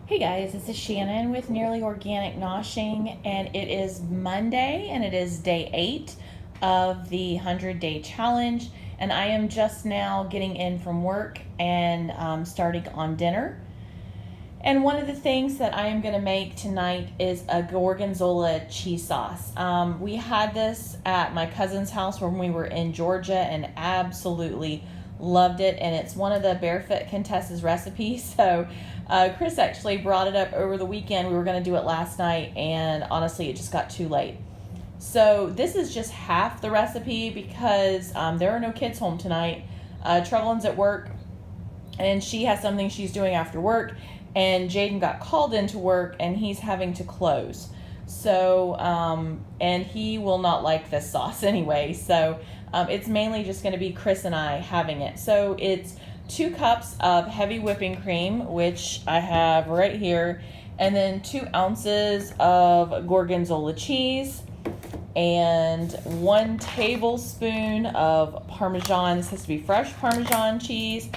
Hey guys, this is Shannon with Nearly Organic Noshing, and it is Monday and it is day 8 of the 100-day challenge. And I am just now getting in from work and starting on dinner. And one of the things that I am going to make tonight is a gorgonzola cheese sauce. We had this at my cousin's house when we were in Georgia and absolutely loved it. And it's one of the Barefoot Contessa's recipes. So Chris actually brought it up over the weekend. We were going to do it last night, and honestly, it just got too late. So this is just half the recipe because there are no kids home tonight. Trevelyan's at work, and she has something she's doing after work. And Jaden got called into work, and he's having to close. So, and he will not like this sauce anyway. So, it's mainly just going to be Chris and I having it. So, it's 2 cups of heavy whipping cream, which I have right here, and then 2 ounces of gorgonzola cheese, and 1 tablespoon of Parmesan. This has to be fresh Parmesan cheese,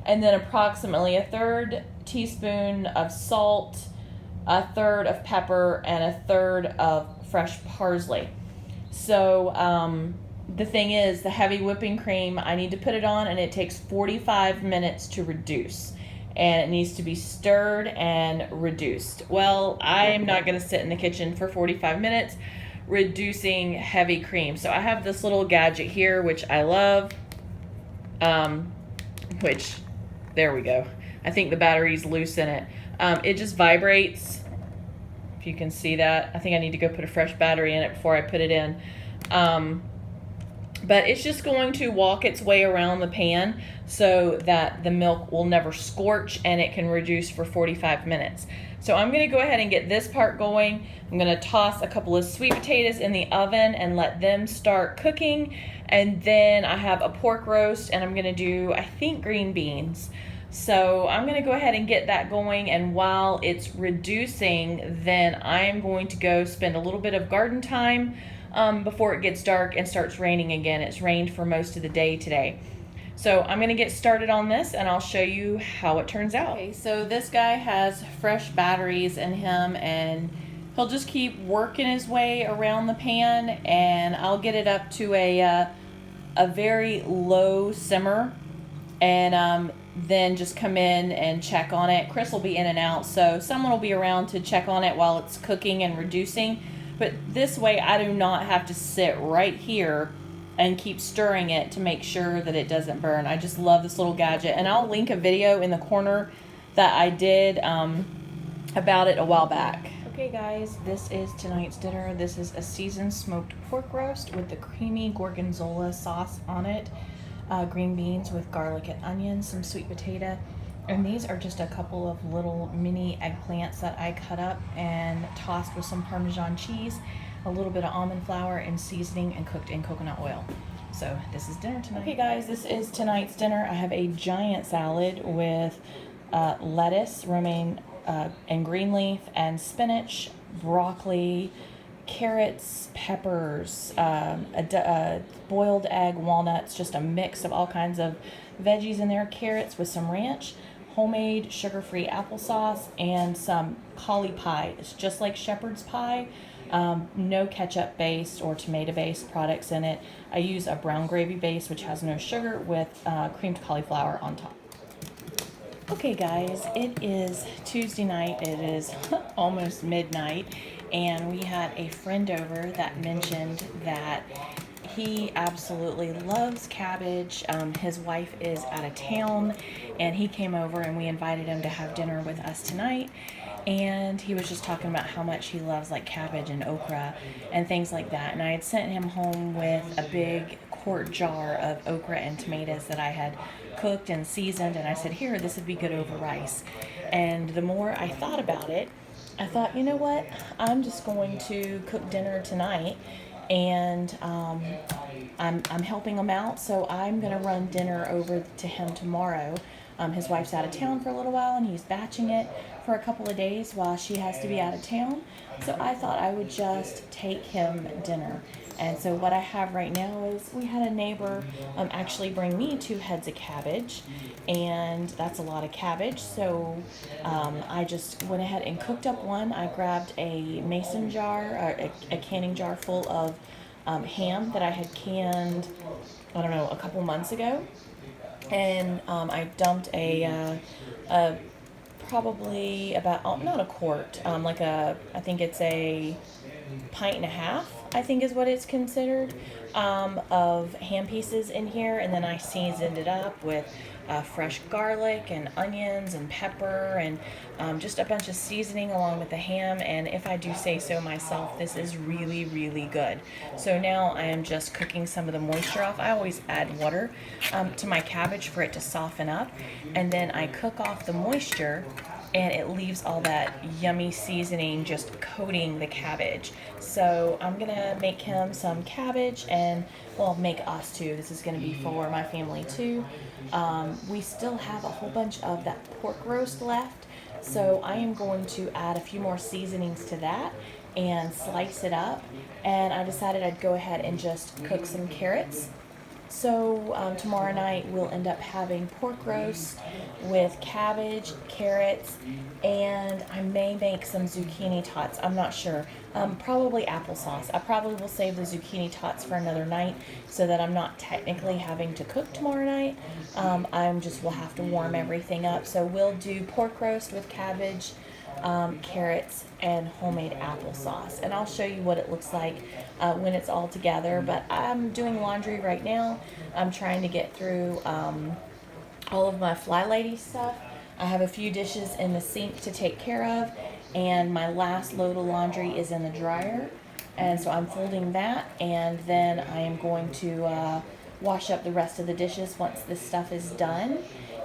and then approximately 1/3 teaspoon of salt, 1/3 of pepper, and 1/3 of fresh parsley. So the thing is, the heavy whipping cream, I need to put it on, and it takes 45 minutes to reduce, and it needs to be stirred and reduced. Well, I'm not going to sit in the kitchen for 45 minutes reducing heavy cream. So I have this little gadget here, which I love, which, there we go. I think the battery's loose in it. It just vibrates, if you can see that. I think I need to go put a fresh battery in it before I put it in. But it's just going to walk its way around the pan so that the milk will never scorch, and it can reduce for 45 minutes. So I'm going to go ahead and get this part going. I'm going to toss a couple of sweet potatoes in the oven and let them start cooking. And then I have a pork roast, and I'm going to do, I think, green beans. So I'm going to go ahead and get that going, and while it's reducing, then I'm going to go spend a little bit of garden time before it gets dark and starts raining again. It's rained for most of the day today. So I'm going to get started on this, and I'll show you how it turns out. Okay, so this guy has fresh batteries in him, and he'll just keep working his way around the pan, and I'll get it up to a very low simmer, and then just come in and check on it. Chris will be in and out, so someone will be around to check on it while it's cooking and reducing. But this way I do not have to sit right here and keep stirring it to make sure that it doesn't burn. I just love this little gadget, and I'll link a video in the corner that I did about it a while back. Okay guys, this is tonight's dinner. This is a seasoned smoked pork roast with the creamy gorgonzola sauce on it. Green beans with garlic and onions, some sweet potato, and these are just a couple of little mini eggplants that I cut up and tossed with some Parmesan cheese, a little bit of almond flour and seasoning, and cooked in coconut oil. So this is dinner tonight. Okay guys, this is tonight's dinner. I have a giant salad with lettuce, romaine and green leaf, and spinach, broccoli, carrots, peppers, a boiled egg, walnuts, just a mix of all kinds of veggies in there, carrots with some ranch, homemade sugar-free applesauce, and some cauli pie. It's just like shepherd's pie, no ketchup based or tomato based products in it. I use a brown gravy base, which has no sugar, with creamed cauliflower on top. Okay guys, it is Tuesday night. It is almost midnight, and we had a friend over that mentioned that he absolutely loves cabbage. His wife is out of town, and he came over, and we invited him to have dinner with us tonight. And he was just talking about how much he loves like cabbage and okra and things like that. And I had sent him home with a big quart jar of okra and tomatoes that I had cooked and seasoned, and I said, here, this would be good over rice. And the more I thought about it, I thought, you know what, I'm just going to cook dinner tonight, and I'm helping him out, so I'm going to run dinner over to him tomorrow. His wife's out of town for a little while, and he's batching it for a couple of days while she has to be out of town. So I thought I would just take him dinner. And so what I have right now is we had a neighbor actually bring me 2 heads of cabbage, and that's a lot of cabbage. So I just went ahead and cooked up one. I grabbed a mason jar, or a canning jar full of ham that I had canned, I don't know, a couple months ago. And I dumped a probably about, not a quart, I think it's a pint and a half, I think is what it's considered, of ham pieces in here. And then I seasoned it up with fresh garlic and onions and pepper and just a bunch of seasoning along with the ham. And if I do say so myself, this is really, really good. So now I am just cooking some of the moisture off. I always add water to my cabbage for it to soften up. And then I cook off the moisture, and it leaves all that yummy seasoning just coating the cabbage. So I'm gonna make him some cabbage, and well, make us too. This is gonna be for my family too. We still have a whole bunch of that pork roast left, so I am going to add a few more seasonings to that and slice it up. And I decided I'd go ahead and just cook some carrots. So tomorrow night we'll end up having pork roast with cabbage, carrots, and I may make some zucchini tots. I'm not sure. Probably applesauce. I probably will save the zucchini tots for another night so that I'm not technically having to cook tomorrow night. Will have to warm everything up. So we'll do pork roast with cabbage, carrots, and homemade applesauce. And I'll show you what it looks like when it's all together. But I'm doing laundry right now. I'm trying to get through all of my Fly Lady stuff. I have a few dishes in the sink to take care of, and my last load of laundry is in the dryer. And so I'm folding that, and then I am going to wash up the rest of the dishes once this stuff is done,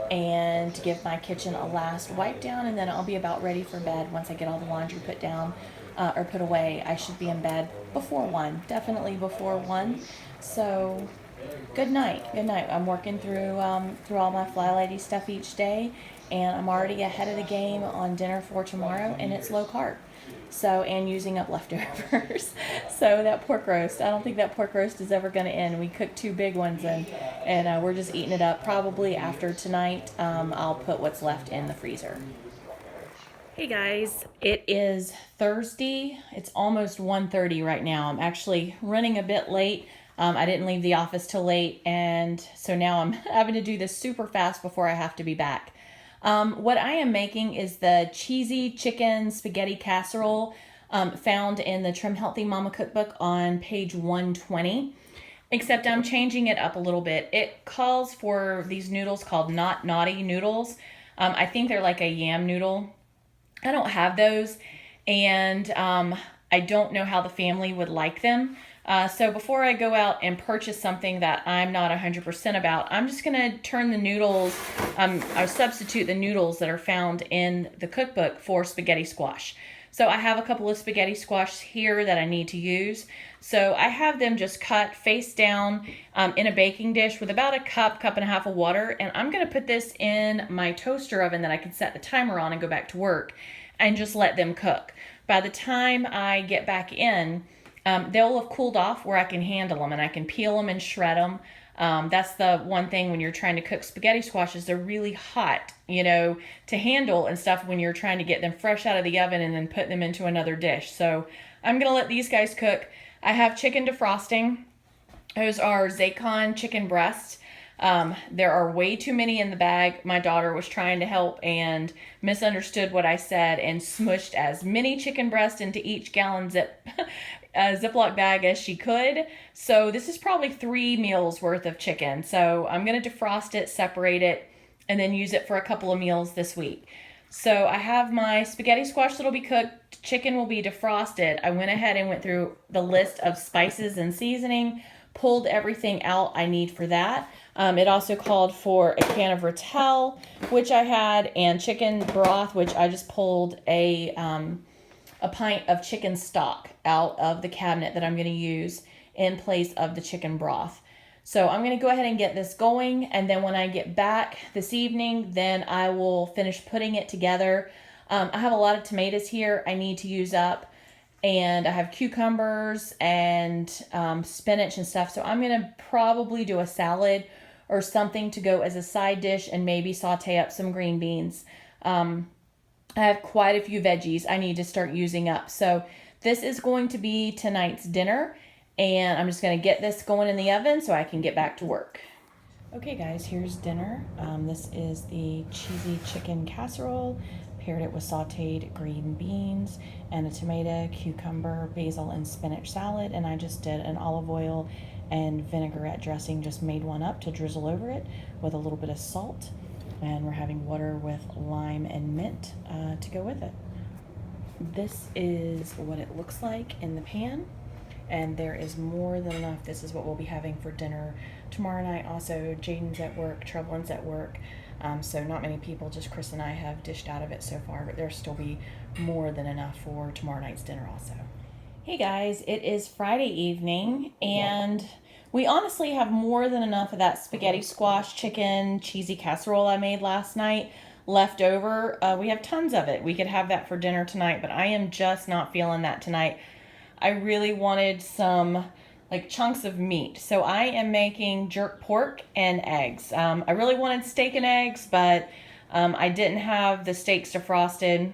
and give my kitchen a last wipe down, and then I'll be about ready for bed once I get all the laundry put down or put away. I should be in bed before 1, definitely before 1. So good night. I'm working through all my Fly Lady stuff each day, and I'm already ahead of the game on dinner for tomorrow, and it's low carb. So, and using up leftovers. So that pork roast, I don't think that pork roast is ever going to end. We cooked 2 big ones, and we're just eating it up. Probably after tonight, I'll put what's left in the freezer. Hey guys, it is Thursday. It's almost 1:30 right now. I'm actually running a bit late. I didn't leave the office till late, and so now I'm having to do this super fast before I have to be back. What I am making is the cheesy chicken spaghetti casserole found in the Trim Healthy Mama cookbook on page 120, except I'm changing it up a little bit. It calls for these noodles called Not Naughty noodles. I think they're like a yam noodle. I don't have those, and I don't know how the family would like them. So before I go out and purchase something that I'm not 100% about, I'm just going to turn the noodles, or substitute the noodles that are found in the cookbook for spaghetti squash. So I have a couple of spaghetti squash here that I need to use. So I have them just cut face down in a baking dish with about a cup and a half of water. And I'm going to put this in my toaster oven that I can set the timer on and go back to work and just let them cook. By the time I get back in, they'll have cooled off where I can handle them, and I can peel them and shred them. That's the one thing when you're trying to cook spaghetti squashes, they're really hot, to handle and stuff when you're trying to get them fresh out of the oven and then put them into another dish. So I'm going to let these guys cook. I have chicken defrosting. Those are Zacon chicken breasts. There are way too many in the bag. My daughter was trying to help and misunderstood what I said and smushed as many chicken breasts into each gallon Ziploc bag as she could. So this is probably 3 meals worth of chicken. So I'm going to defrost it, separate it, and then use it for a couple of meals this week. So I have my spaghetti squash that'll be cooked. Chicken will be defrosted. I went ahead and went through the list of spices and seasoning, pulled everything out I need for that. It also called for a can of Rotel, which I had, and chicken broth, which I just pulled a pint of chicken stock out of the cabinet that I'm going to use in place of the chicken broth. So I'm going to go ahead and get this going, and then when I get back this evening, then I will finish putting it together. I have a lot of tomatoes here I need to use up, and I have cucumbers and spinach and stuff. So I'm going to probably do a salad or something to go as a side dish and maybe saute up some green beans. I have quite a few veggies I need to start using up. So this is going to be tonight's dinner, and I'm just going to get this going in the oven so I can get back to work. Okay guys, here's dinner. This is the cheesy chicken casserole. Paired it with sauteed green beans and a tomato, cucumber, basil, and spinach salad. And I just did an olive oil and vinaigrette dressing, just made one up to drizzle over it with a little bit of salt. And we're having water with lime and mint to go with it. This is what it looks like in the pan. And there is more than enough. This is what we'll be having for dinner tomorrow night. Also, Jaden's at work, Treblin's at work. So not many people, just Chris and I have dished out of it so far, but there'll still be more than enough for tomorrow night's dinner also. Hey guys, it is Friday evening, and we honestly have more than enough of that spaghetti squash chicken cheesy casserole I made last night left over. We have tons of it. We could have that for dinner tonight, but I am just not feeling that tonight. I really wanted some like chunks of meat. So I am making jerk pork and eggs. I really wanted steak and eggs, but I didn't have the steaks defrosted.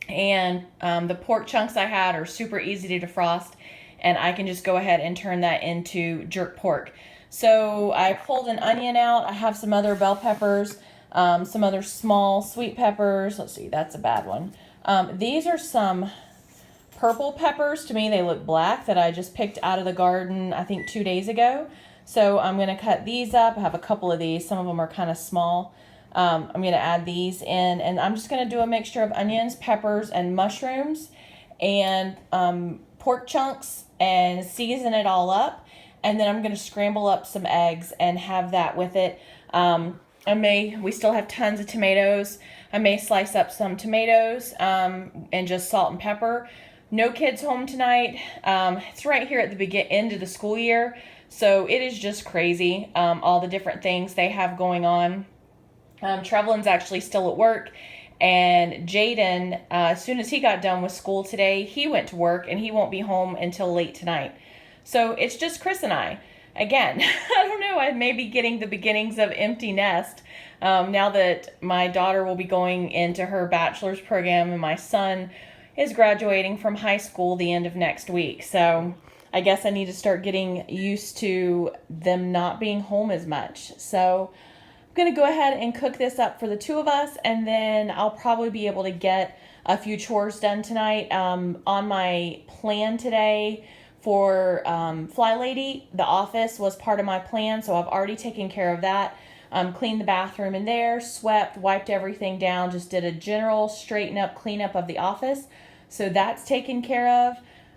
And the pork chunks I had are super easy to defrost, and I can just go ahead and turn that into jerk pork. So I pulled an onion out. I have some other bell peppers, some other small sweet peppers. Let's see, that's a bad one. These are some purple peppers. To me, they look black, that I just picked out of the garden, I think 2 days ago. So I'm going to cut these up. I have a couple of these. Some of them are kind of small. I'm going to add these in, and I'm just going to do a mixture of onions, peppers, and mushrooms, and pork chunks, and season it all up. And then I'm going to scramble up some eggs and have that with it. We still have tons of tomatoes. I may slice up some tomatoes and just salt and pepper. No kids home tonight. It's right here at the end of the school year, so it is just crazy, all the different things they have going on. Treblin's actually still at work, and Jaden, as soon as he got done with school today, he went to work, and he won't be home until late tonight. So it's just Chris and I. Again, I don't know, I may be getting the beginnings of empty nest now that my daughter will be going into her bachelor's program, and my son is graduating from high school the end of next week. So I guess I need to start getting used to them not being home as much. So I'm going to go ahead and cook this up for the two of us, and then I'll probably be able to get a few chores done tonight. On my plan today for Fly Lady, the office was part of my plan, so I've already taken care of that. Cleaned the bathroom in there, swept, wiped everything down, just did a general straighten up, clean up of the office. So that's taken care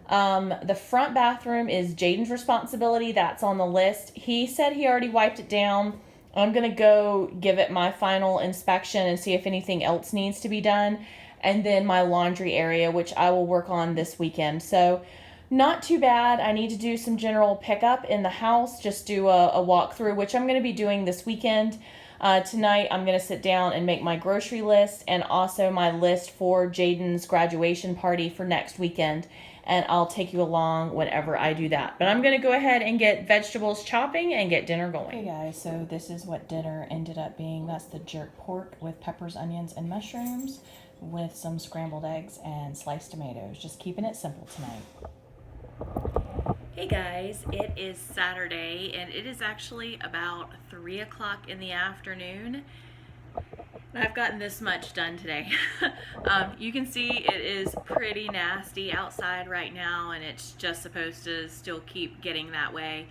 of. The front bathroom is Jaden's responsibility. That's on the list. He said he already wiped it down. I'm going to go give it my final inspection and see if anything else needs to be done. And then my laundry area, which I will work on this weekend. So not too bad. I need to do some general pickup in the house, just do a walkthrough, which I'm going to be doing this weekend. Tonight, I'm going to sit down and make my grocery list and also my list for Jaden's graduation party for next weekend. And I'll take you along whenever I do that. But I'm going to go ahead and get vegetables chopping and get dinner going. Okay, guys, so this is what dinner ended up being. That's the jerk pork with peppers, onions, and mushrooms with some scrambled eggs and sliced tomatoes. Just keeping it simple tonight. Hey guys, it is Saturday, and it is actually about 3 o'clock in the afternoon. I've gotten this much done today. You can see it is pretty nasty outside right now, and it's just supposed to still keep getting that way.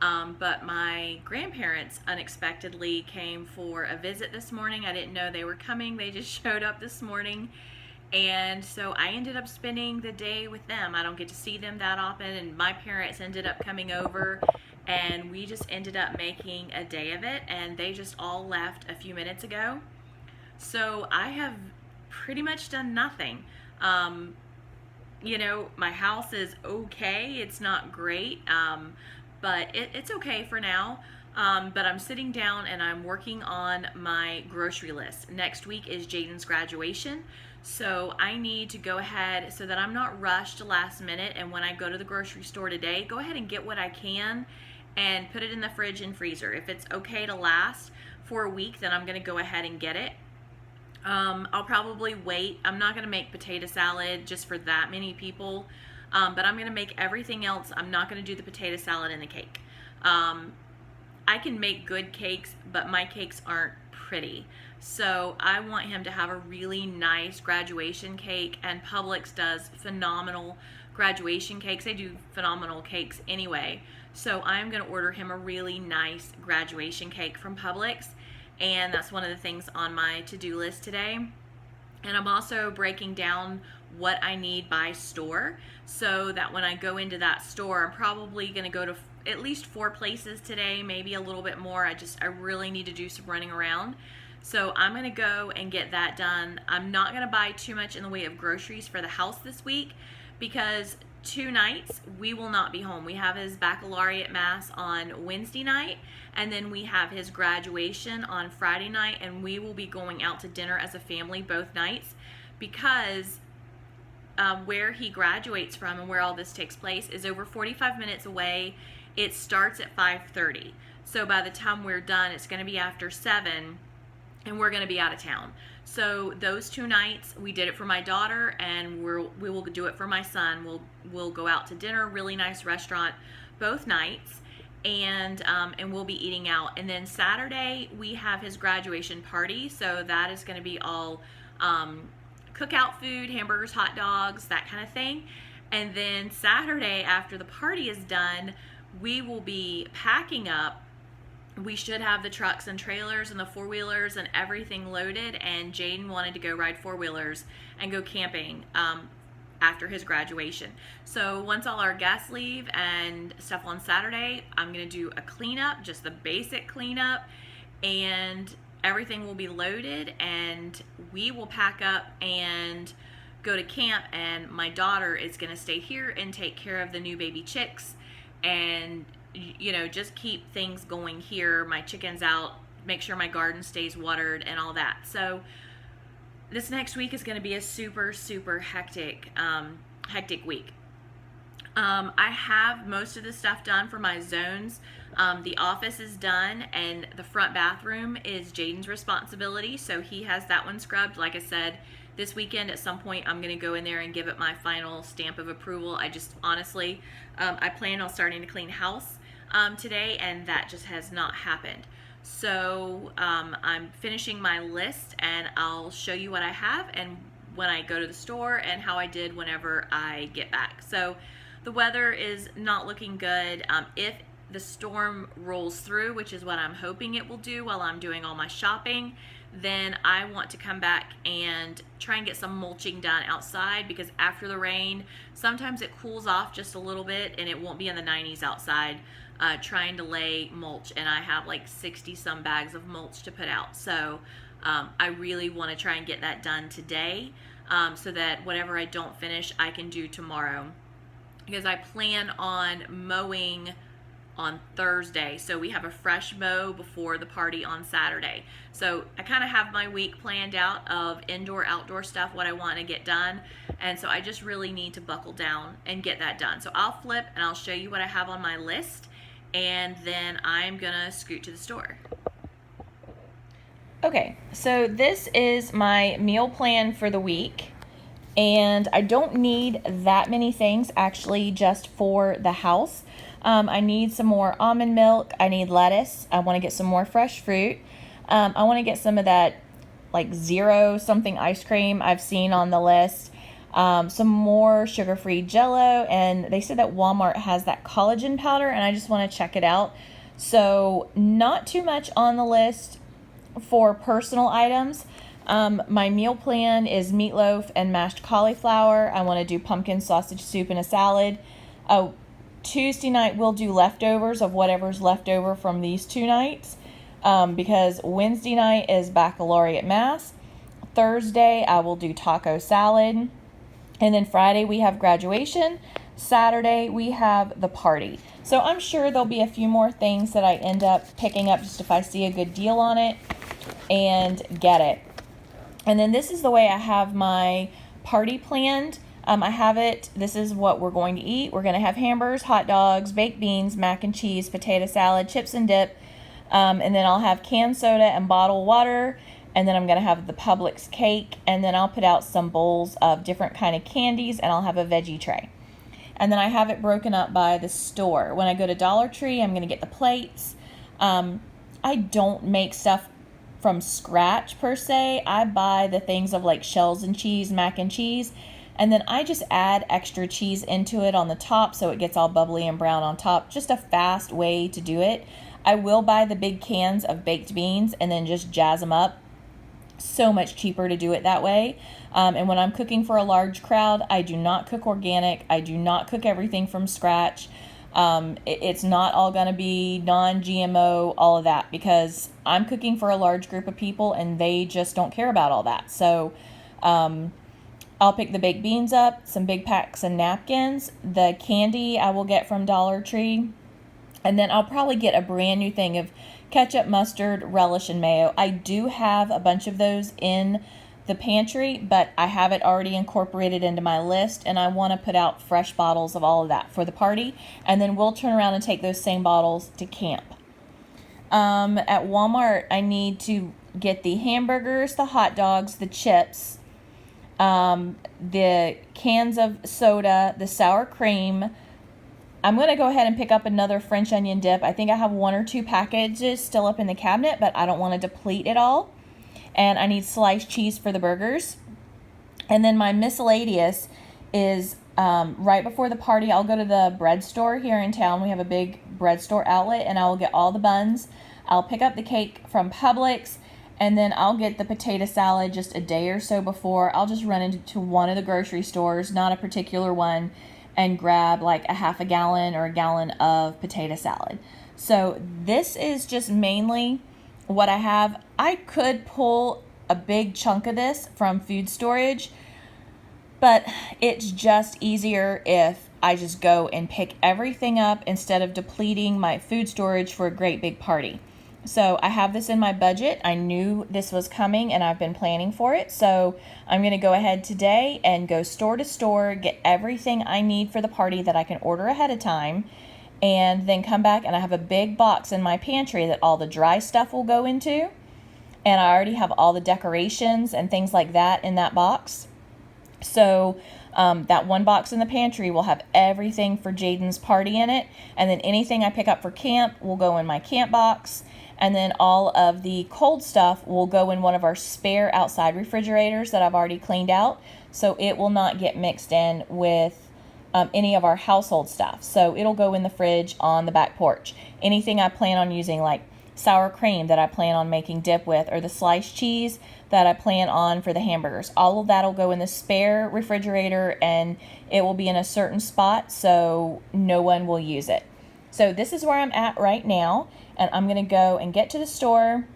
But my grandparents unexpectedly came for a visit this morning. I didn't know they were coming. They just showed up this morning. And so I ended up spending the day with them. I don't get to see them that often, and my parents ended up coming over, and we just ended up making a day of it, and they just all left a few minutes ago. So I have pretty much done nothing. You know, my house is okay. It's not great, but it's okay for now. But I'm sitting down and I'm working on my grocery list. Next week is Jaden's graduation. So I need to go ahead so that I'm not rushed last minute, and when I go to the grocery store today, go ahead and get what I can and put it in the fridge and freezer. If it's okay to last for a week, then I'm going to go ahead and get it. I'll probably wait. I'm not going to make potato salad just for that many people, but I'm going to make everything else. I'm not going to do the potato salad and the cake. I can make good cakes, but my cakes aren't pretty. So I want him to have a really nice graduation cake, and Publix does phenomenal graduation cakes. They do phenomenal cakes anyway. So I'm going to order him a really nice graduation cake from Publix, and that's one of the things on my to-do list today. And I'm also breaking down what I need by store, so that when I go into that store, I'm probably going to go to at least 4 places today, maybe a little bit more. I really need to do some running around. So I'm going to go and get that done. I'm not going to buy too much in the way of groceries for the house this week, because 2 nights we will not be home. We have his baccalaureate mass on Wednesday night, and then we have his graduation on Friday night, and we will be going out to dinner as a family both nights, because where he graduates from and where all this takes place is over 45 minutes away. It starts at 5:30. So by the time we're done, it's going to be after 7, and we're going to be out of town. So those 2 nights, we did it for my daughter, and we will do it for my son. We'll go out to dinner, really nice restaurant, both nights, and we'll be eating out. And then Saturday we have his graduation party, so that is going to be all cookout food, hamburgers, hot dogs, that kind of thing. And then Saturday, after the party is done, we will be packing up. We should have the trucks and trailers and the 4-wheelers and everything loaded, and Jaden wanted to go ride 4-wheelers and go camping after his graduation. So once all our guests leave and stuff on Saturday, I'm going to do a cleanup, just the basic cleanup, and everything will be loaded, and we will pack up and go to camp. And my daughter is going to stay here and take care of the new baby chicks, and just keep things going here, my chickens out, make sure my garden stays watered and all that. So this next week is going to be a super, super hectic week. I have most of the stuff done for my zones. The office is done, and the front bathroom is Jaden's responsibility, so he has that one scrubbed. Like I said, this weekend at some point I'm going to go in there and give it my final stamp of approval. I just honestly, I plan on starting to clean house today, and that just has not happened. So I'm finishing my list, and I'll show you what I have and when I go to the store, and how I did whenever I get back. So the weather is not looking good. If the storm rolls through, which is what I'm hoping it will do while I'm doing all my shopping, then I want to come back and try and get some mulching done outside, because after the rain, sometimes it cools off just a little bit and it won't be in the 90s outside trying to lay mulch, and I have like 60 some bags of mulch to put out. So I really want to try and get that done today, so that whatever I don't finish I can do tomorrow, because I plan on mowing on Thursday. So we have a fresh mow before the party on Saturday. So I kind of have my week planned out of indoor, outdoor stuff, what I want to get done. And so I just really need to buckle down and get that done. So I'll flip and I'll show you what I have on my list, and then I'm gonna scoot to the store. Okay, so this is my meal plan for the week, and I don't need that many things actually just for the house. I need some more almond milk. I need lettuce. I want to get some more fresh fruit. I want to get some of that like zero something ice cream I've seen on the list. Some more sugar-free Jell-O, and they said that Walmart has that collagen powder, and I just want to check it out. So not too much on the list for personal items. My meal plan is meatloaf and mashed cauliflower. I want to do pumpkin sausage soup and a salad. Tuesday night we'll do leftovers of whatever's left over from these 2 nights, because Wednesday night is baccalaureate mass. Thursday I will do taco salad, and then Friday we have graduation. Saturday we have the party. So I'm sure there'll be a few more things that I end up picking up just if I see a good deal on it and get it. And then this is the way I have my party planned. I have it, this is what we're going to eat. We're going to have hamburgers, hot dogs, baked beans, mac and cheese, potato salad, chips and dip. And then I'll have canned soda and bottled water. And then I'm going to have the Publix cake. And then I'll put out some bowls of different kind of candies, and I'll have a veggie tray. And then I have it broken up by the store. When I go to Dollar Tree, I'm going to get the plates. I don't make stuff from scratch per se. I buy the things of like shells and cheese, mac and cheese, and then I just add extra cheese into it on the top so it gets all bubbly and brown on top. Just a fast way to do it. I will buy the big cans of baked beans and then just jazz them up. So much cheaper to do it that way. And when I'm cooking for a large crowd, I do not cook organic. I do not cook everything from scratch. It's not all going to be non-GMO, all of that, because I'm cooking for a large group of people and they just don't care about all that. So I'll pick the baked beans up, some big packs of napkins, the candy I will get from Dollar Tree, and then I'll probably get a brand new thing of ketchup, mustard, relish, and mayo. I do have a bunch of those in the pantry, but I have it already incorporated into my list, and I want to put out fresh bottles of all of that for the party, and then we'll turn around and take those same bottles to camp. At Walmart, I need to get the hamburgers, the hot dogs, the chips, the cans of soda, the sour cream. I'm going to go ahead and pick up another French onion dip. I think I have 1 or 2 packages still up in the cabinet, but I don't want to deplete it all. And I need sliced cheese for the burgers. And then my miscellaneous is right before the party, I'll go to the bread store here in town. We have a big bread store outlet, and I will get all the buns. I'll pick up the cake from Publix, and then I'll get the potato salad just a day or so before. I'll just run into one of the grocery stores, not a particular one, and grab like a half a gallon or a gallon of potato salad. So this is just mainly what I have. I could pull a big chunk of this from food storage, but it's just easier if I just go and pick everything up instead of depleting my food storage for a great big party. So I have this in my budget. I knew this was coming and I've been planning for it. So I'm going to go ahead today and go store to store, get everything I need for the party that I can order ahead of time, and then come back, and I have a big box in my pantry that all the dry stuff will go into. And I already have all the decorations and things like that in that box. So that one box in the pantry will have everything for Jaden's party in it. And then anything I pick up for camp will go in my camp box. And then all of the cold stuff will go in one of our spare outside refrigerators that I've already cleaned out. So it will not get mixed in with any of our household stuff. So it'll go in the fridge on the back porch. Anything I plan on using, like sour cream that I plan on making dip with, or the sliced cheese that I plan on for the hamburgers, all of that will go in the spare refrigerator, and it will be in a certain spot so no one will use it. So this is where I'm at right now, and I'm going to go and get to the store,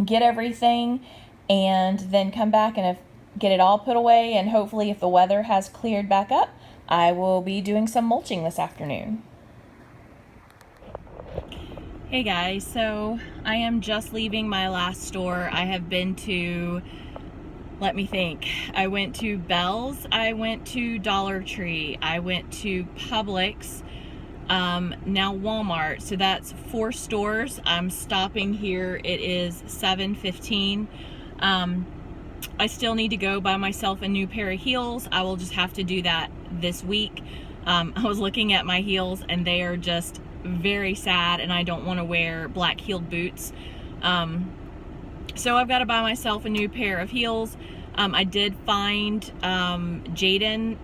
get everything, and then come back and get it all put away, and hopefully if the weather has cleared back up, I will be doing some mulching this afternoon. Hey guys, so I am just leaving my last store. I have been to, let me think, I went to Bell's, I went to Dollar Tree, I went to Publix, now Walmart. So that's 4 stores. I'm stopping here. It is 7:15. I still need to go buy myself a new pair of heels. I will just have to do that this week. I was looking at my heels and they are just very sad, and I don't want to wear black heeled boots. So I've got to buy myself a new pair of heels. I did find Jaden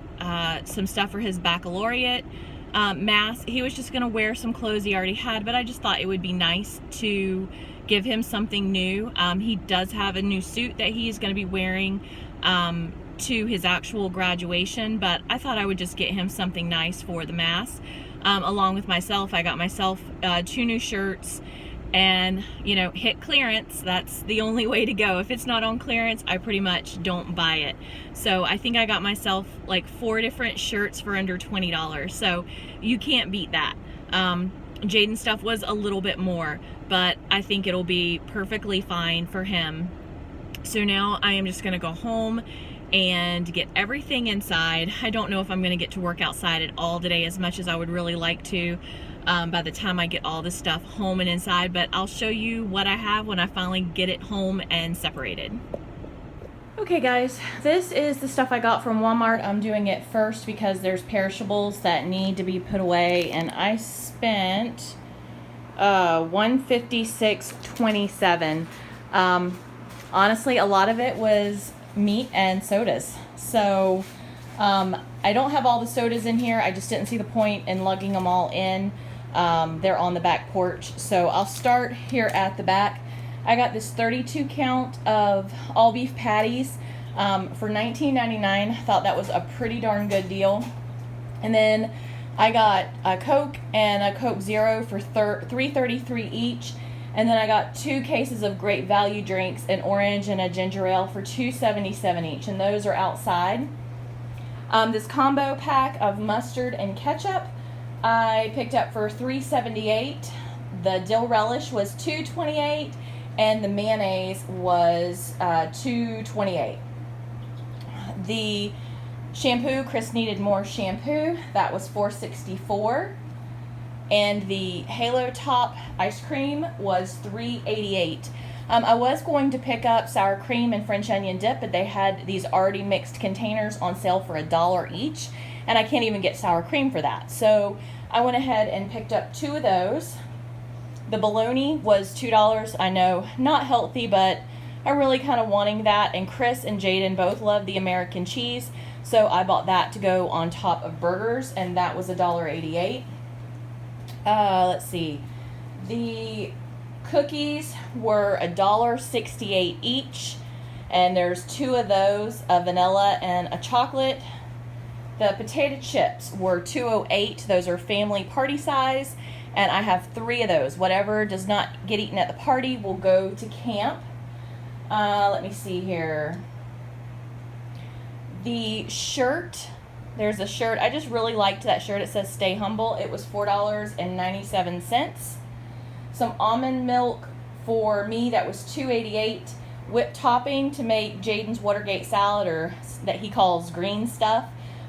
some stuff for his baccalaureate mass. He was just going to wear some clothes he already had, but I just thought it would be nice to give him something new. He does have a new suit that he's going to be wearing to his actual graduation, but I thought I would just get him something nice for the mass. Along with myself, I got myself 2 new shirts, and you know, hit clearance. That's the only way to go. If it's not on clearance, I pretty much don't buy it. So I think I got myself like 4 different shirts for under $20. So you can't beat that. Jaden's stuff was a little bit more, but I think it'll be perfectly fine for him. So now I am just gonna go home and get everything inside. I don't know if I'm gonna get to work outside at all today as much as I would really like to by the time I get all this stuff home and inside, but I'll show you what I have when I finally get it home and separated. Okay guys, this is the stuff I got from Walmart. I'm doing it first because there's perishables that need to be put away, and I spent $156.27. Honestly, a lot of it was meat and sodas. So I don't have all the sodas in here. I just didn't see the point in lugging them all in. They're on the back porch. So I'll start here at the back. I got this 32 count of all beef patties for $19.99. I thought that was a pretty darn good deal. And then I got a Coke and a Coke Zero for $3.33 each. And then I got 2 cases of Great Value drinks, an orange and a ginger ale for $2.77 each. And those are outside. This combo pack of mustard and ketchup I picked up for $3.78. The dill relish was $2.28. And the mayonnaise was $2.28. The shampoo, Chris needed more shampoo. That was $4.64. And the Halo Top ice cream was $3.88. I was going to pick up sour cream and French onion dip, but they had these already mixed containers on sale for $1 each, and I can't even get sour cream for that. So I went ahead and picked up 2 of those. The bologna was $2. I know, not healthy, but I'm really kind of wanting that. And Chris and Jaden both love the American cheese, so I bought that to go on top of burgers, and that was $1.88. Let's see. The cookies were $1.68 each, and there's 2 of those, a vanilla and a chocolate. The potato chips were $2.08. Those are family party size. And I have 3 of those. Whatever does not get eaten at the party will go to camp. Let me see here. The shirt, there's a shirt. I just really liked that shirt. It says Stay Humble. It was $4.97. Some almond milk for me, that was $2.88. Whipped topping to make Jaden's Watergate salad, or that he calls green stuff.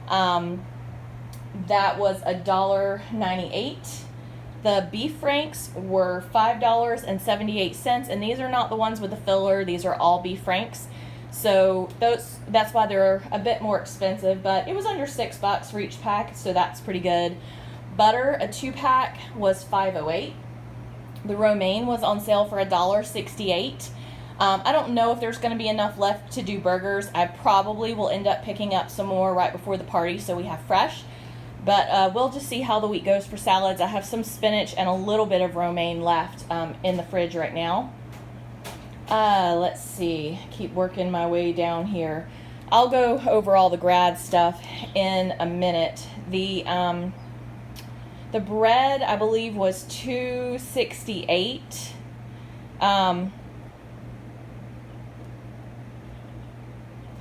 That was $1.98. The beef franks were $5.78, and these are not the ones with the filler. These are all beef franks. So that's why they're a bit more expensive, but it was under $6 for each pack, so that's pretty good. Butter, a 2-pack, was $5.08. The romaine was on sale for $1.68. I don't know if there's going to be enough left to do burgers. I probably will end up picking up some more right before the party so we have fresh. But we'll just see how the week goes for salads. I have some spinach and a little bit of romaine left in the fridge right now. Let's see. Keep working my way down here. I'll go over all the grad stuff in a minute. The bread, I believe, was $2.68.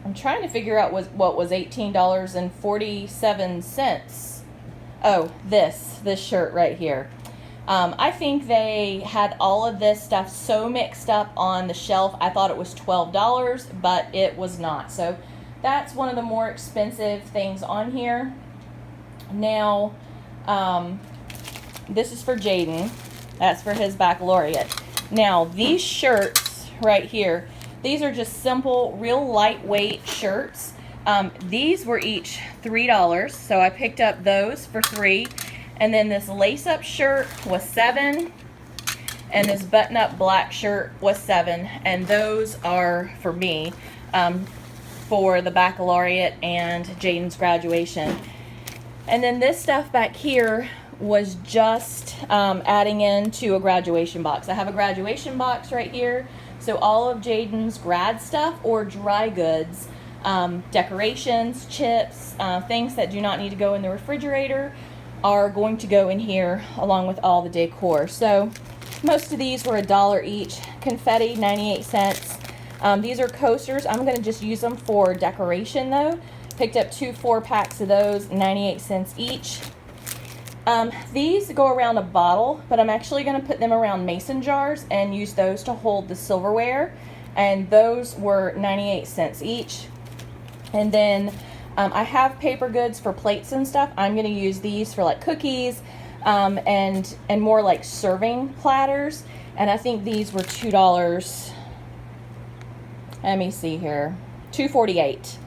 I'm trying to figure out what was $18.47. Oh, this shirt right here. I think they had all of this stuff so mixed up on the shelf. I thought it was $12, but it was not. So that's one of the more expensive things on here. Now, this is for Jaden. That's for his baccalaureate. Now, these shirts right here, these are just simple, real lightweight shirts. These were each $3, so I picked up those for $3. And then this lace-up shirt was $7, and this button-up black shirt was $7. And those are for me, for the baccalaureate and Jaden's graduation. And then this stuff back here was just adding into a graduation box. I have a graduation box right here. So all of Jaden's grad stuff or dry goods, decorations, chips, things that do not need to go in the refrigerator are going to go in here along with all the decor. So most of these were $1 each. Confetti, 98 cents. These are coasters. I'm going to just use them for decoration though. Picked up 2 4-packs of those, 98 cents each. These go around a bottle, but I'm actually going to put them around mason jars and use those to hold the silverware. and those were 98 cents each. And then I have paper goods for plates and stuff. I'm going to use these for like cookies and more like serving platters. And I think these were $2. Let me see here, $2.48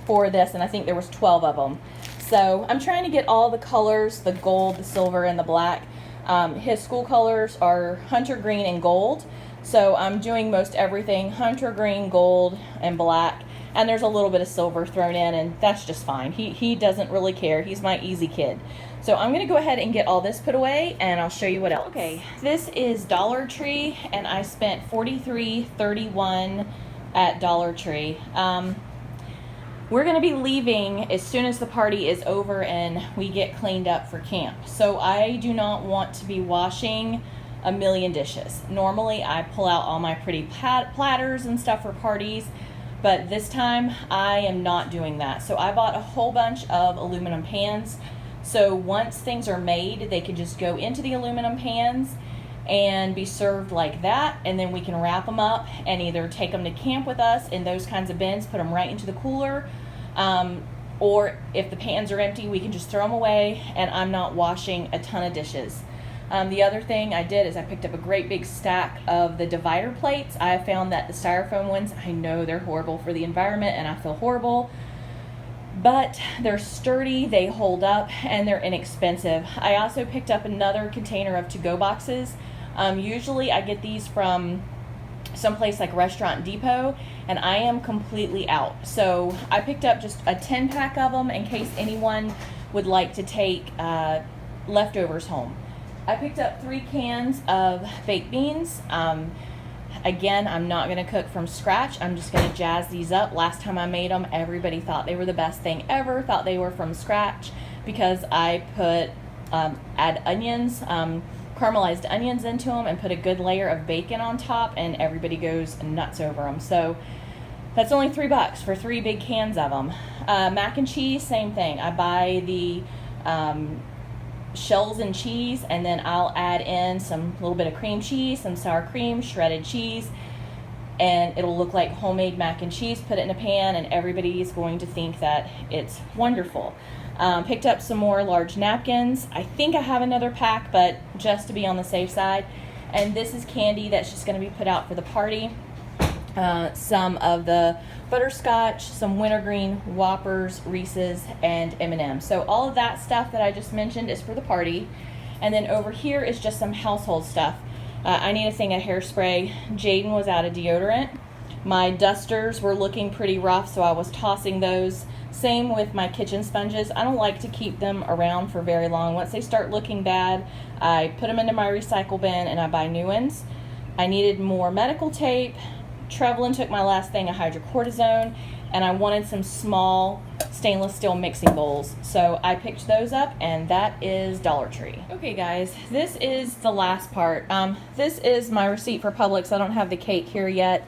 for this, and I think there was 12 of them. So I'm trying to get all the colors, the gold, the silver, and the black. His school colors are hunter green and gold. So I'm doing most everything hunter green, gold, and black. And there's a little bit of silver thrown in, and that's just fine. He doesn't really care. He's my easy kid. So I'm going to go ahead and get all this put away, and I'll show you what else. Okay, this is Dollar Tree, and I spent $43.31 at Dollar Tree. We're going to be leaving as soon as the party is over and we get cleaned up for camp. So I do not want to be washing a million dishes. Normally I pull out all my pretty platters and stuff for parties, but this time I am not doing that. So I bought a whole bunch of aluminum pans. So once things are made, they can just go into the aluminum pans and be served like that, and then we can wrap them up and either take them to camp with us in those kinds of bins, put them right into the cooler, or if the pans are empty, we can just throw them away, and I'm not washing a ton of dishes. The other thing I did is I picked up a great big stack of the divider plates. I found that the styrofoam ones, I know they're horrible for the environment and I feel horrible, but they're sturdy, they hold up, and they're inexpensive. I also picked up another container of to-go boxes. Usually I get these from someplace like Restaurant Depot, and I am completely out. So I picked up just a 10-pack of them in case anyone would like to take leftovers home. I picked up 3 cans of baked beans. Again, I'm not going to cook from scratch. I'm just going to jazz these up. Last time I made them, everybody thought they were the best thing ever, thought they were from scratch, because I put add onions, caramelized onions into them, and put a good layer of bacon on top, and everybody goes nuts over them. So that's only $3 for 3 big cans of them. Mac and cheese, same thing. I buy the shells and cheese, and then I'll add in some little bit of cream cheese, some sour cream, shredded cheese, and it'll look like homemade mac and cheese. Put it in a pan, and everybody's going to think that it's wonderful. Picked up some more large napkins. I think I have another pack, but just to be on the safe side. And this is candy that's just going to be put out for the party. Some of the butterscotch, some wintergreen, Whoppers, Reese's, and M&M's. So all of that stuff that I just mentioned is for the party. And then over here is just some household stuff. I need a thing of hairspray. Jaden was out of deodorant. My dusters were looking pretty rough, so I was tossing those. Same with my kitchen sponges. I don't like to keep them around for very long. Once they start looking bad, I put them into my recycle bin and I buy new ones. I needed more medical tape. Trevlin took my last thing of hydrocortisone, and I wanted some small stainless steel mixing bowls. So I picked those up, and that is Dollar Tree. Okay guys, this is the last part. This is my receipt for Publix. I don't have the cake here yet.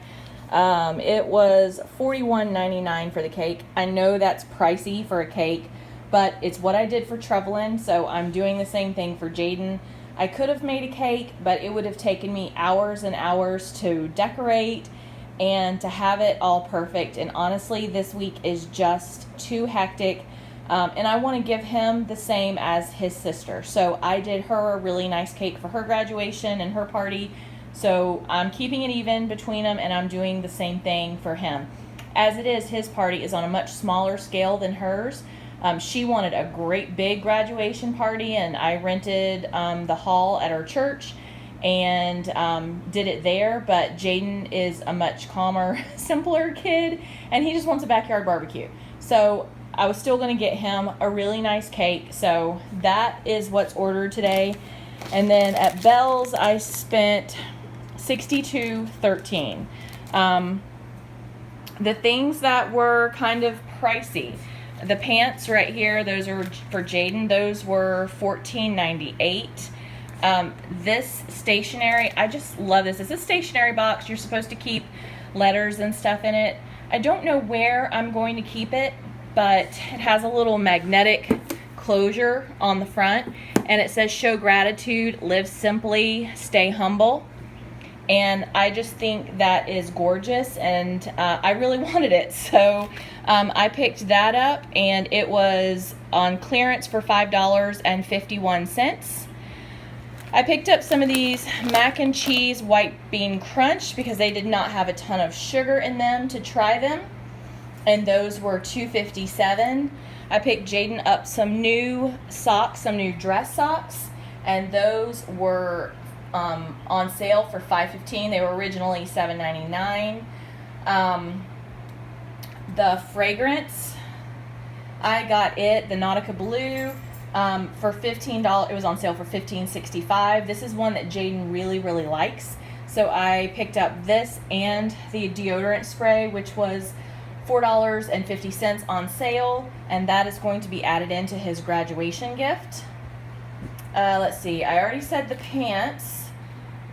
It was $41.99 for the cake. I know that's pricey for a cake, but it's what I did for Trevlin, so I'm doing the same thing for Jaden. I could have made a cake, but it would have taken me hours and hours to decorate and to have it all perfect. And honestly, this week is just too hectic. And I want to give him the same as his sister. So I did her a really nice cake for her graduation and her party. So I'm keeping it even between them, and I'm doing the same thing for him. As it is, his party is on a much smaller scale than hers. She wanted a great big graduation party, and I rented the hall at our church and did it there. But Jaden is a much calmer, simpler kid, and he just wants a backyard barbecue. So I was still going to get him a really nice cake. So that is what's ordered today. And then at Bell's, I spent $62.13. The things that were kind of pricey, the pants right here, those are for Jaden. Those were $14.98. This stationery, I just love this. It's a stationery box. You're supposed to keep letters and stuff in it. I don't know where I'm going to keep it, but it has a little magnetic closure on the front, and it says show gratitude, live simply, stay humble. and I just think that is gorgeous, and I really wanted it. So I picked that up, and it was on clearance for $5.51. I picked up some of these mac and cheese white bean crunch because they did not have a ton of sugar in them to try them, and those were $2.57. I picked Jaden up some new socks, some new dress socks, and those were on sale for $5.15. They were originally $7.99. The fragrance, I got it, the Nautica Blue, for $15. It was on sale for $15.65. This is one that Jaden really, really likes. So I picked up this and the deodorant spray, which was $4.50 on sale, and that is going to be added into his graduation gift. Let's see, I already said the pants,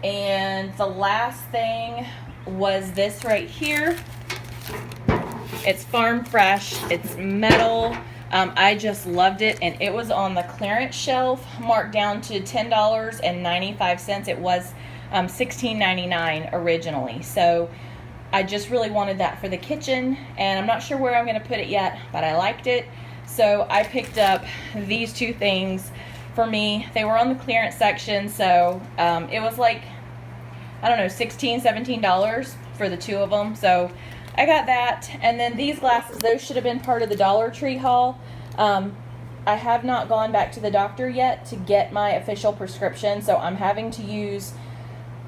and the last thing was this right here. It's Farm Fresh, it's metal. I just loved it, and it was on the clearance shelf, marked down to $10.95. It was $16.99 originally. So I just really wanted that for the kitchen, and I'm not sure where I'm going to put it yet, but I liked it. So I picked up these two things for me. They were on the clearance section, so it was like, I don't know, $16, $17 for the two of them. So I got that. And then these glasses, those should have been part of the Dollar Tree haul. I have not gone back to the doctor yet to get my official prescription, so I'm having to use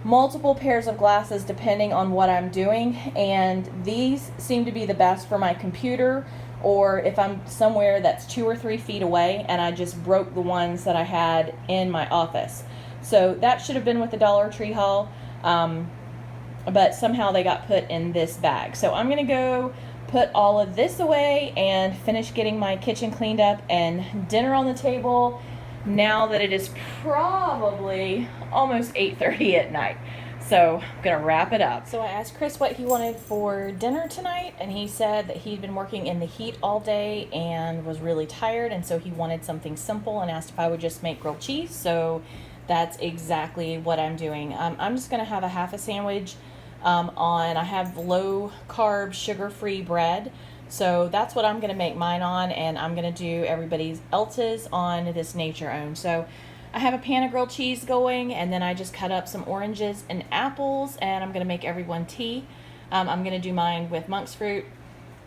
multiple pairs of glasses depending on what I'm doing, and these seem to be the best for my computer, or if I'm somewhere that's 2 or 3 feet away and I just broke the ones that I had in my office. So that should have been with the Dollar Tree haul, but somehow they got put in this bag. So I'm gonna go put all of this away and finish getting my kitchen cleaned up and dinner on the table now that it is probably almost 8:30 at night. So I'm gonna wrap it up. So I asked Chris what he wanted for dinner tonight, and he said that he'd been working in the heat all day and was really tired, and so he wanted something simple and asked if I would just make grilled cheese. So that's exactly what I'm doing. I'm just gonna have a half a sandwich I have low carb, sugar-free bread. So that's what I'm going to make mine on, and I'm going to do everybody else's on this Nature Own. So I have a pan of grilled cheese going, and then I just cut up some oranges and apples, and I'm going to make everyone tea. I'm going to do mine with monk's fruit,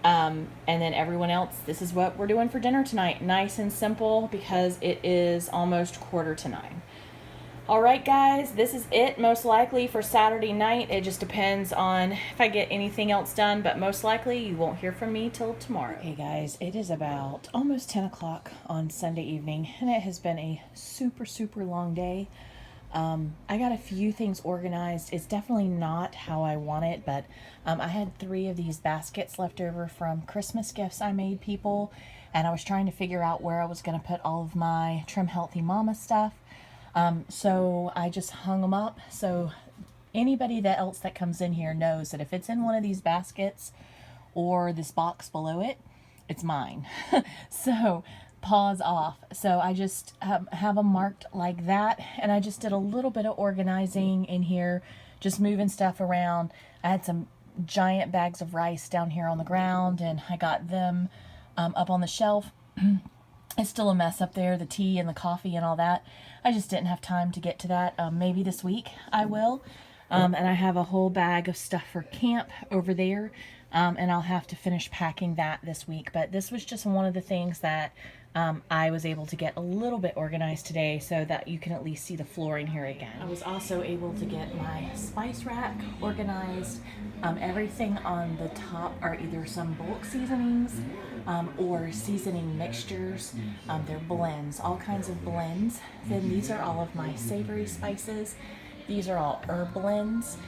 and then everyone else, this is what we're doing for dinner tonight. Nice and simple because it is almost 8:45. Alright guys, this is it most likely for Saturday night. It just depends on if I get anything else done, but most likely you won't hear from me till tomorrow. Hey guys, it is about almost 10 o'clock on Sunday evening, and it has been a super long day. I got a few things organized. It's definitely not how I want it, but I had 3 of these baskets left over from Christmas gifts I made people, and I was trying to figure out where I was going to put all of my Trim Healthy Mama stuff. So I just hung them up, so anybody else that comes in here knows that if it's in one of these baskets or this box below it, it's mine. So paws off. So I just have them marked like that, and I just did a little bit of organizing in here, just moving stuff around. I had some giant bags of rice down here on the ground, and I got them up on the shelf. It's still a mess up there, the tea and the coffee and all that. I just didn't have time to get to that. Maybe this week I will. And I have a whole bag of stuff for camp over there. And I'll have to finish packing that this week. But this was just one of the things that I was able to get a little bit organized today so that you can at least see the flooring here again. I was also able to get my spice rack organized. Everything on the top are either some bulk seasonings or seasoning mixtures. They're blends, all kinds of blends. Then these are all of my savory spices. These are all herb blends.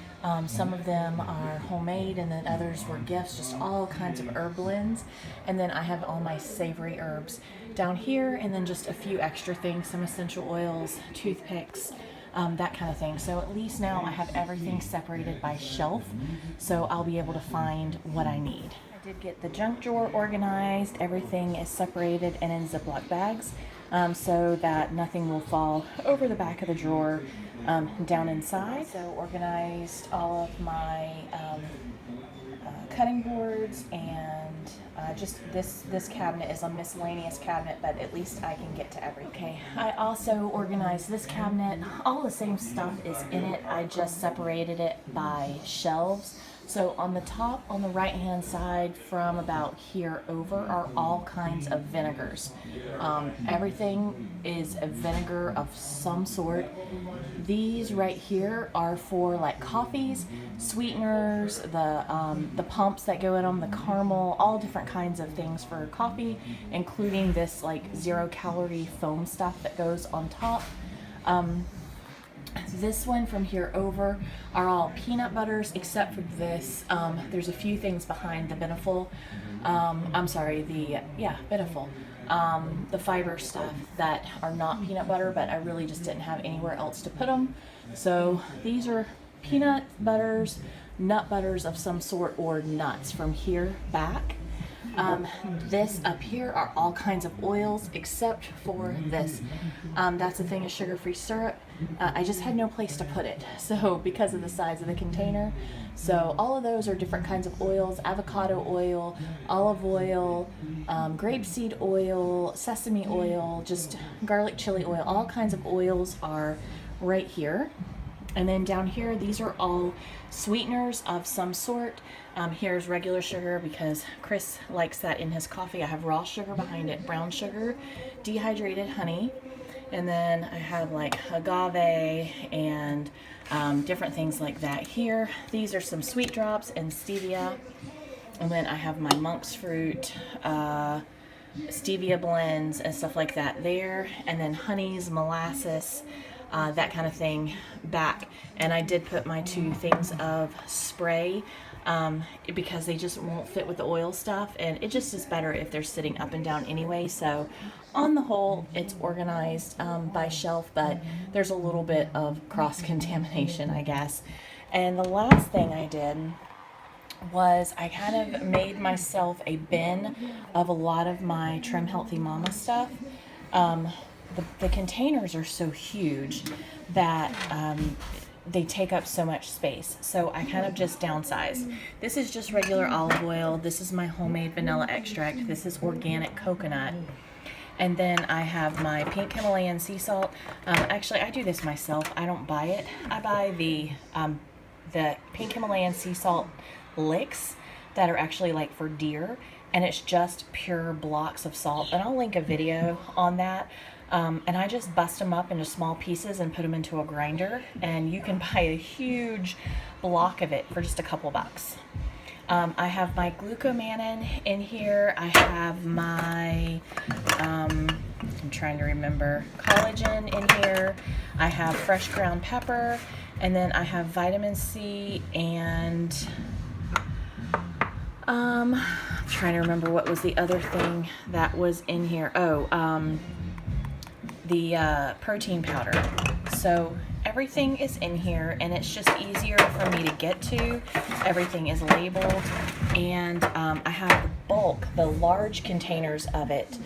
Some of them are homemade, and then others were gifts, just all kinds of herb blends. And then I have all my savory herbs down here, and then just a few extra things, some essential oils, toothpicks, that kind of thing. So at least now I have everything separated by shelf, so I'll be able to find what I need. I did get the junk drawer organized. Everything is separated and in Ziploc bags, so that nothing will fall over the back of the drawer down inside. So organized all of my cutting boards, and just this cabinet is a miscellaneous cabinet, but at least I can get to everything. Okay, I also organized this cabinet. All the same stuff is in it. I just separated it by shelves. So on the top, on the right hand side, from about here over, are all kinds of vinegars. Everything is a vinegar of some sort. These right here are for like coffees, sweeteners, the pumps that go in them, the caramel, all different kinds of things for coffee, including this like 0-calorie foam stuff that goes on top. This one from here over are all peanut butters, except for this. There's a few things behind the Beneful. Beneful. The fiber stuff that are not peanut butter, but I really just didn't have anywhere else to put them. So these are peanut butters, nut butters of some sort, or nuts from here back. This up here are all kinds of oils except for this. That's a thing of sugar-free syrup. I just had no place to put it, so because of the size of the container. So all of those are different kinds of oils: avocado oil, olive oil, grapeseed oil, sesame oil, just garlic chili oil. All kinds of oils are right here. And then down here, these are all sweeteners of some sort. Here's regular sugar because Chris likes that in his coffee. I have raw sugar behind it, brown sugar, dehydrated honey, and then I have like agave and different things like that here. These are some sweet drops and stevia. And then I have my monk's fruit, stevia blends and stuff like that there. And then honeys, molasses, that kind of thing back. And I did put my 2 things of spray because they just won't fit with the oil stuff, and it just is better if they're sitting up and down anyway. So on the whole, it's organized by shelf, but there's a little bit of cross-contamination, I guess. And the last thing I did was I kind of made myself a bin of a lot of my Trim Healthy Mama stuff. The containers are so huge that they take up so much space. So I kind of just downsized. This is just regular olive oil. This is my homemade vanilla extract. This is organic coconut. And then I have my pink Himalayan sea salt. Actually, I do this myself. I don't buy it. I buy the pink Himalayan sea salt licks that are actually like for deer. And it's just pure blocks of salt. And I'll link a video on that. And I just bust them up into small pieces and put them into a grinder, and you can buy a huge block of it for just a couple bucks. I have my glucomannan in here. I have my, I'm trying to remember, collagen in here. I have fresh ground pepper, and then I have vitamin C, and I'm trying to remember what was the other thing that was in here. The protein powder. So everything is in here, and it's just easier for me to get to. Everything is labeled, and I have the large containers of it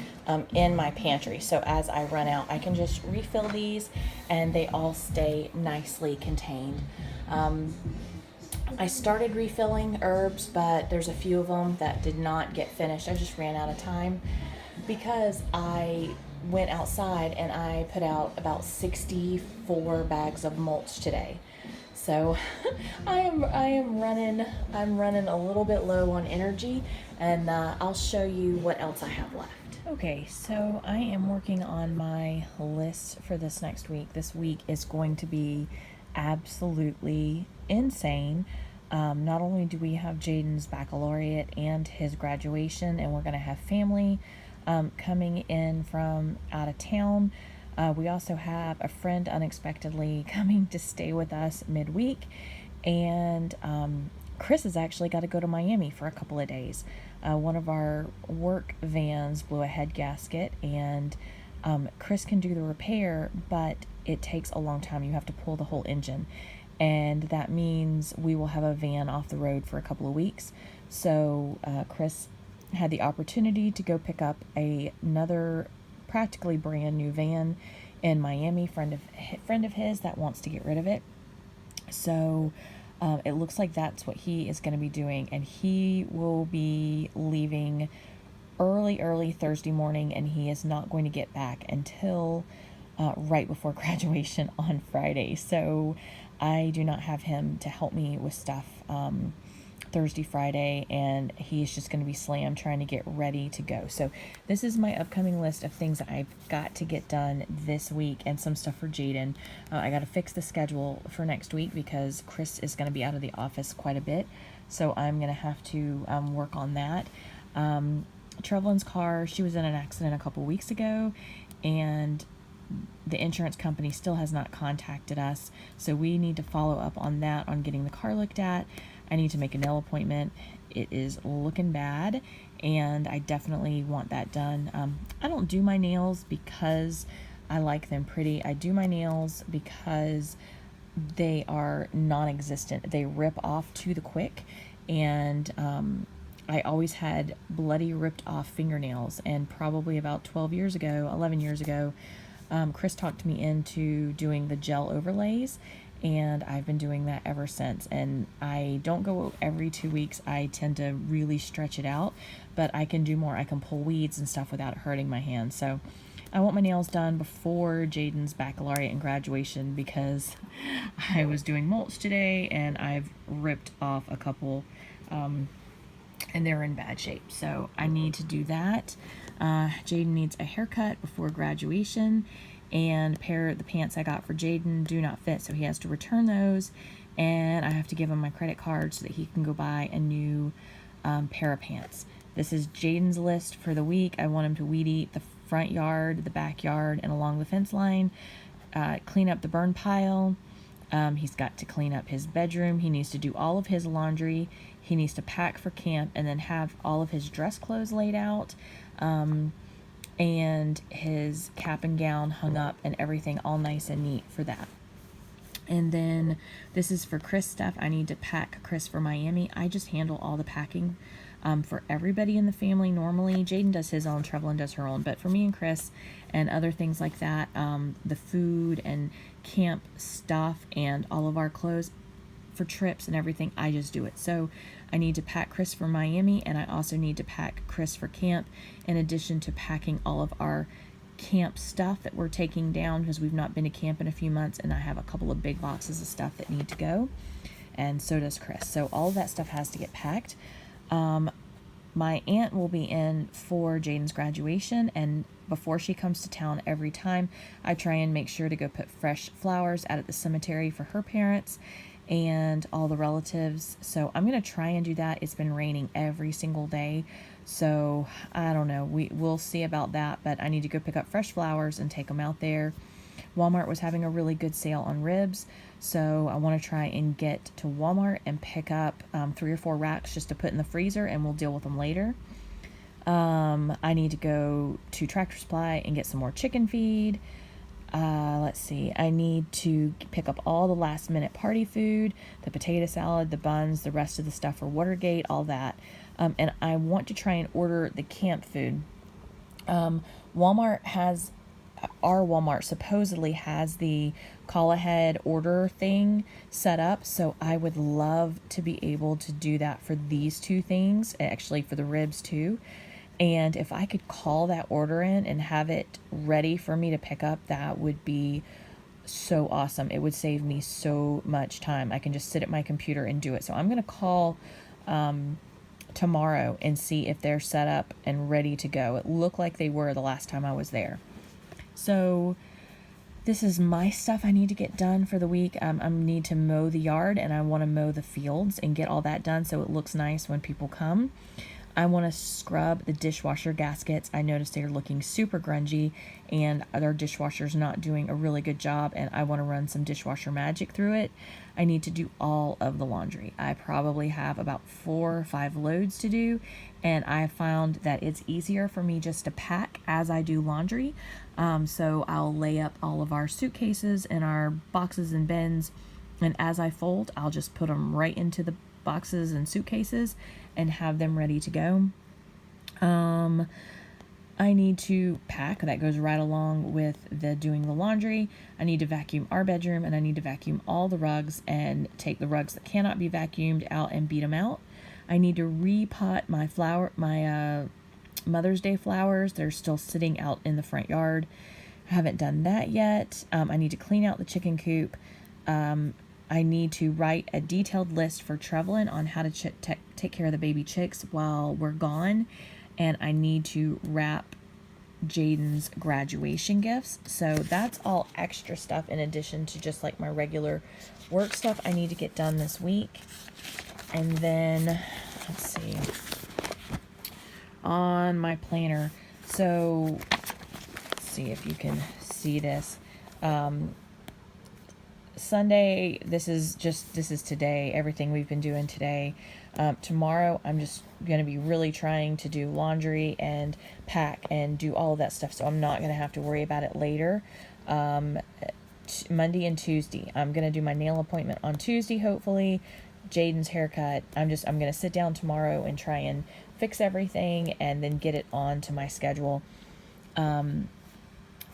in my pantry. So as I run out, I can just refill these, and they all stay nicely contained. I started refilling herbs, but there's a few of them that did not get finished. I just ran out of time because I went outside and I put out about 64 bags of mulch today. So I'm running a little bit low on energy, and I'll show you what else I have left. Okay, so I am working on my list for this next week. This week is going to be absolutely insane. Not only do we have Jaden's baccalaureate and his graduation, and we're going to have family coming in from out of town. We also have a friend unexpectedly coming to stay with us midweek, and Chris has actually got to go to Miami for a couple of days. One of our work vans blew a head gasket, and Chris can do the repair, but it takes a long time. You have to pull the whole engine, and that means we will have a van off the road for a couple of weeks. So Chris had the opportunity to go pick up another practically brand new van in Miami, friend of his that wants to get rid of it. So it looks like that's what he is going to be doing, and he will be leaving early Thursday morning, and he is not going to get back until right before graduation on Friday. So I do not have him to help me with stuff Thursday, Friday, and he's just going to be slammed trying to get ready to go. So this is my upcoming list of things that I've got to get done this week, and some stuff for Jaden. I got to fix the schedule for next week because Chris is going to be out of the office quite a bit, so I'm going to have to work on that. Trevelyan's car, she was in an accident a couple weeks ago, and the insurance company still has not contacted us, so we need to follow up on that, on getting the car looked at. I need to make a nail appointment. It is looking bad, and I definitely want that done. I don't do my nails because I like them pretty. I do my nails because they are non-existent. They rip off to the quick, and I always had bloody, ripped off fingernails, and probably about 11 years ago, Chris talked me into doing the gel overlays, and I've been doing that ever since. And I don't go every 2 weeks. I tend to really stretch it out, but I can do more. I can pull weeds and stuff without hurting my hands. So I want my nails done before Jaden's baccalaureate and graduation, because I was doing mulch today and I've ripped off a couple, and they're in bad shape. So I need to do that. Jaden needs a haircut before graduation, and a pair of the pants I got for Jaden do not fit, so he has to return those, and I have to give him my credit card so that he can go buy a new pair of pants. This is Jaden's list for the week. I want him to weed eat the front yard, the backyard, and along the fence line, clean up the burn pile. He's got to clean up his bedroom. He needs to do all of his laundry. He needs to pack for camp, and then have all of his dress clothes laid out, and his cap and gown hung up and everything all nice and neat for that. And then this is for Chris stuff. I need to pack Chris for Miami. I just handle all the packing for everybody in the family normally. Jaden does his own, Trevelyan does her own, but for me and Chris and other things like that, the food and camp stuff and all of our clothes for trips and everything, I just do it. So I need to pack Chris for Miami, and I also need to pack Chris for camp, in addition to packing all of our camp stuff that we're taking down, because we've not been to camp in a few months, and I have a couple of big boxes of stuff that need to go, and so does Chris. So all of that stuff has to get packed. My aunt will be in for Jaden's graduation, and before she comes to town, every time I try and make sure to go put fresh flowers out at the cemetery for her parents and all the relatives. So I'm going to try and do that. It's been raining every single day, so I don't know. We'll see about that, but I need to go pick up fresh flowers and take them out there. Walmart was having a really good sale on ribs, so I want to try and get to Walmart and pick up 3 or 4 racks just to put in the freezer, and we'll deal with them later. I need to go to Tractor Supply and get some more chicken feed. Let's see, I need to pick up all the last minute party food, the potato salad, the buns, the rest of the stuff for Watergate, all that. And I want to try and order the camp food. Our Walmart supposedly has the call ahead order thing set up, so I would love to be able to do that for these 2 things, actually for the ribs too. And if I could call that order in and have it ready for me to pick up, that would be so awesome. It would save me so much time. I can just sit at my computer and do it. So I'm going to call tomorrow and see if they're set up and ready to go. It looked like they were the last time I was there. So this is my stuff I need to get done for the week. I need to mow the yard, and I want to mow the fields and get all that done so it looks nice when people come. I want to scrub the dishwasher gaskets. I noticed they're looking super grungy, and our dishwasher's not doing a really good job, and I want to run some dishwasher magic through it. I need to do all of the laundry. I probably have about 4 or 5 loads to do, and I found that it's easier for me just to pack as I do laundry. So I'll lay up all of our suitcases and our boxes and bins, and as I fold, I'll just put them right into the boxes and suitcases and have them ready to go. I need to pack. That goes right along with the doing the laundry. I need to vacuum our bedroom, and I need to vacuum all the rugs and take the rugs that cannot be vacuumed out and beat them out. I need to repot my Mother's Day flowers. They're still sitting out in the front yard. I haven't done that yet. I need to clean out the chicken coop. I need to write a detailed list for Trevelyan on how to take care of the baby chicks while we're gone. And I need to wrap Jaden's graduation gifts. So that's all extra stuff in addition to just like my regular work stuff I need to get done this week. And then, let's see, on my planner. So, let's see if you can see this. Sunday, this is today, everything we've been doing today. Tomorrow, I'm just going to be really trying to do laundry and pack and do all of that stuff, so I'm not going to have to worry about it later. Monday and Tuesday, I'm going to do my nail appointment on Tuesday, hopefully. Jaden's haircut. I'm going to sit down tomorrow and try and fix everything and then get it on to my schedule.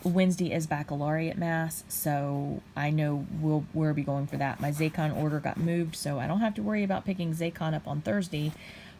Wednesday is baccalaureate mass, so I know we'll be going for that. My Zaycon order got moved, so I don't have to worry about picking Zaycon up on Thursday,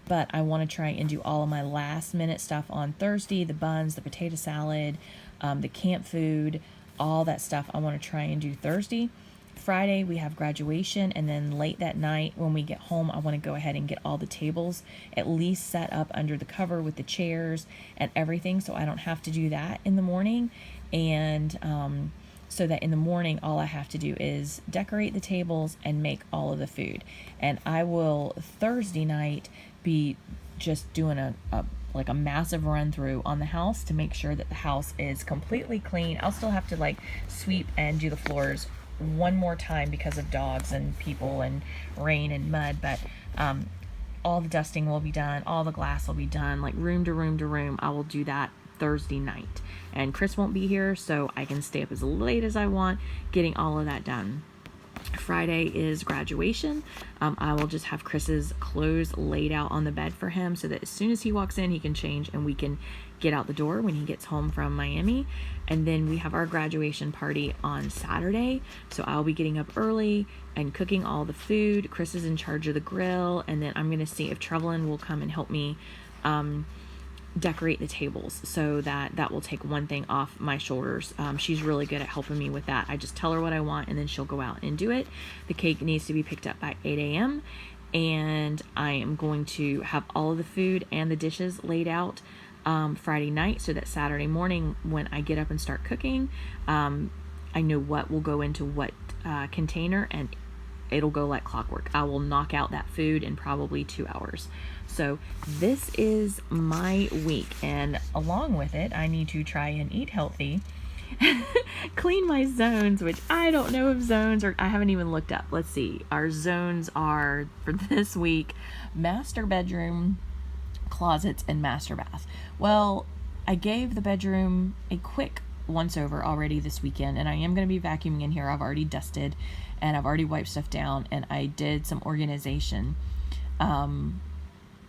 but I want to try and do all of my last minute stuff on Thursday, the buns, the potato salad, the camp food, all that stuff I want to try and do Thursday. Friday, we have graduation, and then late that night when we get home, I want to go ahead and get all the tables at least set up under the cover with the chairs and everything, so I don't have to do that in the morning. And so that in the morning, all I have to do is decorate the tables and make all of the food. And I will Thursday night be just doing a massive run through on the house to make sure that the house is completely clean. I'll still have to like sweep and do the floors one more time because of dogs and people and rain and mud, but all the dusting will be done, all the glass will be done, like room to room to room. I will do that Thursday night, and Chris won't be here, so I can stay up as late as I want getting all of that done. Friday is graduation. I will just have Chris's clothes laid out on the bed for him so that as soon as he walks in, he can change and we can get out the door when he gets home from Miami. And then we have our graduation party on Saturday, so I'll be getting up early and cooking all the food. Chris is in charge of the grill, and then I'm going to see if Trevelyan will come and help me decorate the tables, so that will take one thing off my shoulders. She's really good at helping me with that. I just tell her what I want and then she'll go out and do it. The cake needs to be picked up by 8 a.m. and I am going to have all of the food and the dishes laid out Friday night, so that Saturday morning when I get up and start cooking, I know what will go into what container, and it'll go like clockwork. I will knock out that food in probably 2 hours. So this is my week, and along with it, I need to try and eat healthy, clean my zones, which I don't know if zones are, I haven't even looked up. Let's see. Our zones are for this week: master bedroom, closets, and master bath. Well, I gave the bedroom a quick once over already this weekend, and I am going to be vacuuming in here. I've already dusted and I've already wiped stuff down, and I did some organization.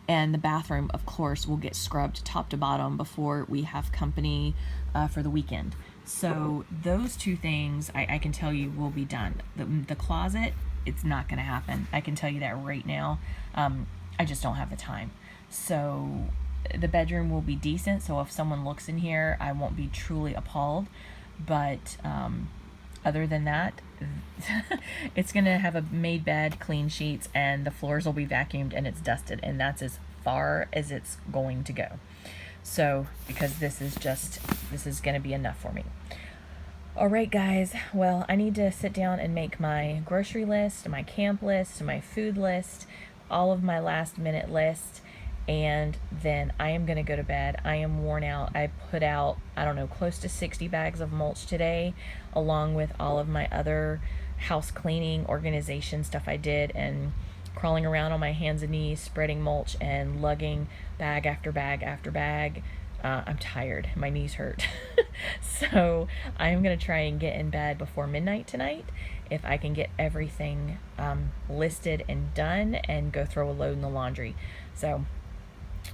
And the bathroom, of course, will get scrubbed top to bottom before we have company for the weekend. So those two things I can tell you will be done. The closet, it's not going to happen. I can tell you that right now. I just don't have the time. So the bedroom will be decent, so if someone looks in here, I won't be truly appalled. But other than that, it's going to have a made bed, clean sheets, and the floors will be vacuumed and it's dusted, and that's as far as it's going to go. So, because this is going to be enough for me. All right, guys. Well, I need to sit down and make my grocery list, my camp list, my food list, all of my last minute list, and then I am going to go to bed. I am worn out. I put out, I don't know, close to 60 bags of mulch today, along with all of my other house cleaning organization stuff I did, and crawling around on my hands and knees, spreading mulch and lugging bag after bag after bag. I'm tired. My knees hurt. So I'm going to try and get in bed before midnight tonight, if I can get everything listed and done and go throw a load in the laundry. So,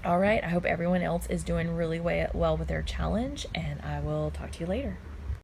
all right, I hope everyone else is doing really well with their challenge, and I will talk to you later.